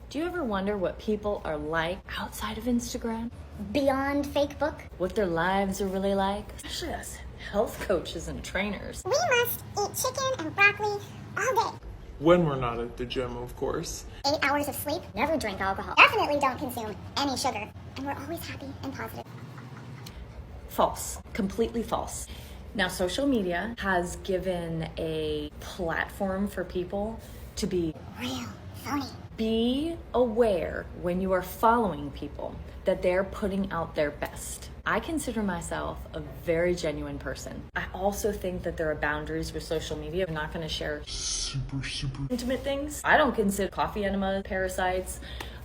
Do you ever wonder what people are like outside of Instagram? Beyond Fakebook? What their lives are really like? Especially us health coaches and trainers. We must eat chicken and broccoli all day. When we're not at the gym, of course. 8 hours of sleep, never drink alcohol, definitely don't consume any sugar, and we're always happy and positive. False. Completely false. Now, social media has given a platform for people to be Real, phony. Be aware when you are following people that they're putting out their best. I consider myself a very genuine person. I also think that there are boundaries with social media. I'm not going to share super intimate things. I don't consider coffee enemas parasites.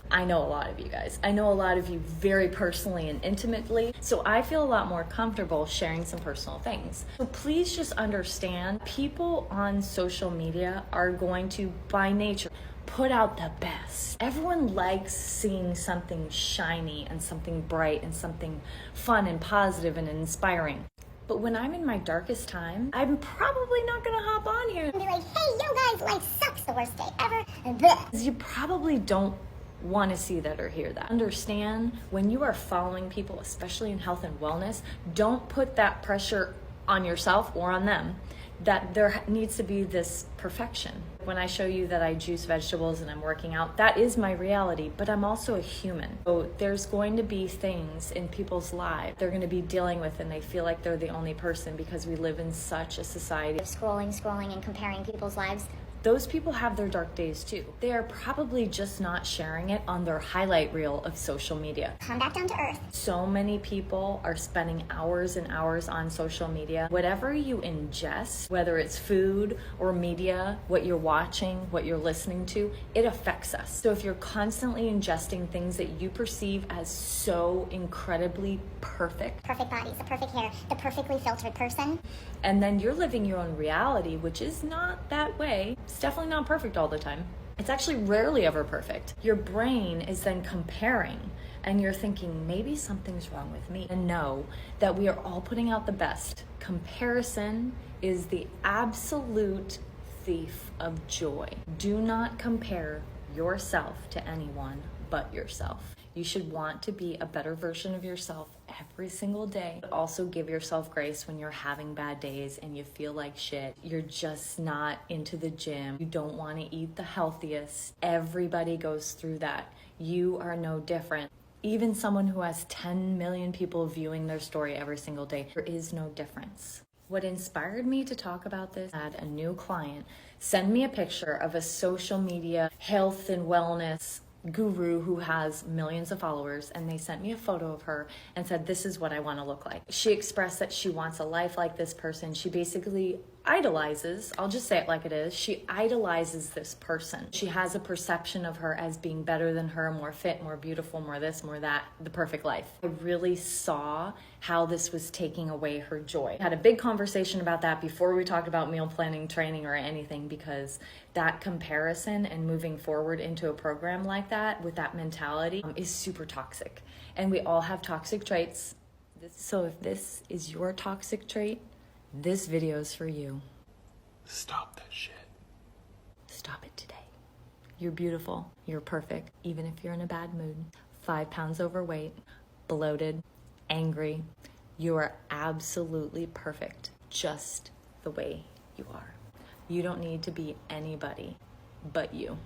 I know a lot of you guys. I know a lot of you very personally and intimately, so I feel a lot more comfortable sharing some personal things. So please just understand, people on social media are going to, by nature, put out the best. Everyone likes seeing something shiny and something bright and something fun and positive and inspiring. But when I'm in my darkest time, I'm probably not gonna hop on here And be like, hey, yo guys, life sucks, the worst day ever, and bleh. You probably don't want to see that or hear that. Understand, when you are following people, especially in health and wellness, don't put that pressure on yourself or on them that there needs to be this perfection. When I show you that I juice vegetables and I'm working out, that is my reality, but I'm also a human. So there's going to be things in people's lives they're going to be dealing with, and they feel like they're the only person because we live in such a society. Scrolling, and comparing people's lives. Those people have their dark days too. They are probably just not sharing it on their highlight reel of social media. Come back down to earth. So many people are spending hours and hours on social media. Whatever you ingest, whether it's food or media, what you're watching, what you're listening to, it affects us. So if you're constantly ingesting things that you perceive as so incredibly perfect bodies, the perfect hair, the perfectly filtered person, and then you're living your own reality, which is not that way. It's definitely not perfect all the time. It's actually rarely ever perfect. Your brain is then comparing, and you're thinking, maybe something's wrong with me. And know that we are all putting out the best. Comparison is the absolute thief of joy. Do not compare yourself to anyone but yourself. You should want to be a better version of yourself every single day. But also give yourself grace when you're having bad days and you feel like shit. You're just not into the gym. You don't want to eat the healthiest. Everybody goes through that. You are no different. Even someone who has 10 million people viewing their story every single day, there is no difference. What inspired me to talk about this, I had a new client send me a picture of a social media health and wellness guru who has millions of followers, and they sent me a photo of her and said, this is what I want to look like. She expressed that she wants a life like this person. She basically idolizes, I'll just say it like it is, she idolizes this person. She has a perception of her as being better than her, more fit, more beautiful, more this, more that, the perfect life. I really saw how this was taking away her joy. I had a big conversation about that before we talked about meal planning, training, or anything, because that comparison and moving forward into a program like that with that mentality is super toxic. And we all have toxic traits. So if this is your toxic trait, this video is for you. Stop that shit. Stop it today. You're beautiful. You're perfect. Even if you're in a bad mood, 5 pounds overweight, bloated, angry, you are absolutely perfect just the way you are. You don't need to be anybody but you.